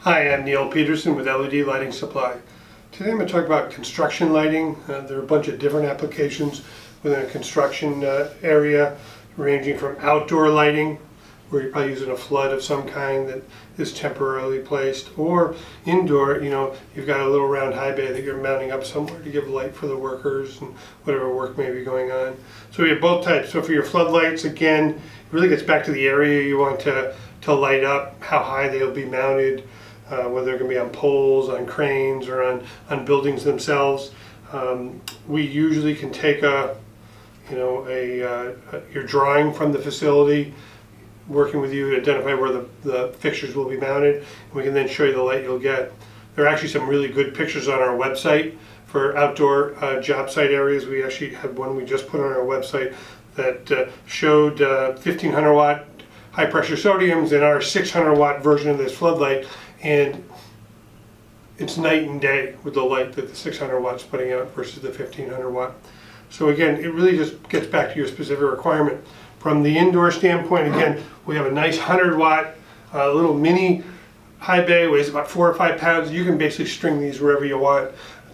Hi, I'm Neil Peterson with LED Lighting Supply. Today I'm going to talk about construction lighting. There are a bunch of different applications within a construction area, ranging from outdoor lighting, where you're probably using a flood of some kind that is temporarily placed, or indoor, you've got a little round high bay that you're mounting up somewhere to give light for the workers and whatever work may be going on. So we have both types. So for your floodlights, again, it really gets back to the area you want to light up, how high they'll be mounted, whether they're going to be on poles, on cranes, or on buildings themselves. We usually can take your drawing from the facility, working with you to identify where the fixtures will be mounted, and we can then show you the light you'll get. There are actually some really good pictures on our website for outdoor job site areas. We actually had one we just put on our website that showed 1500 watt high pressure sodiums in our 600 watt version of this floodlight, and it's night and day with the light that the 600 watts putting out versus the 1500 watt. So again, it really just gets back to your specific requirement. From the indoor standpoint, again, we have a nice 100 watt little mini high bay, weighs about 4 or 5 pounds. You can basically string these wherever you want.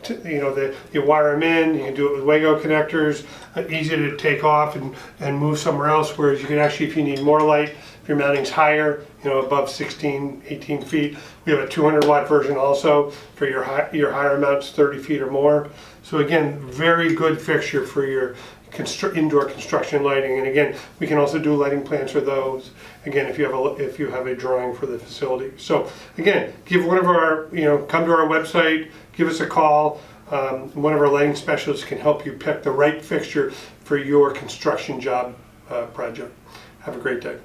You wire them in, you can do it with Wago connectors, easy to take off and move somewhere else, whereas you can actually, if you need more light, if your mounting's higher, above 16, 18 feet, we have a 200 watt version also for your higher mounts, 30 feet or more. So again, very good fixture for your indoor construction lighting, and again, we can also do lighting plans for those. Again, if you have a drawing for the facility. So again, give one of our come to our website, give us a call. One of our lighting specialists can help you pick the right fixture for your construction job project. Have a great day.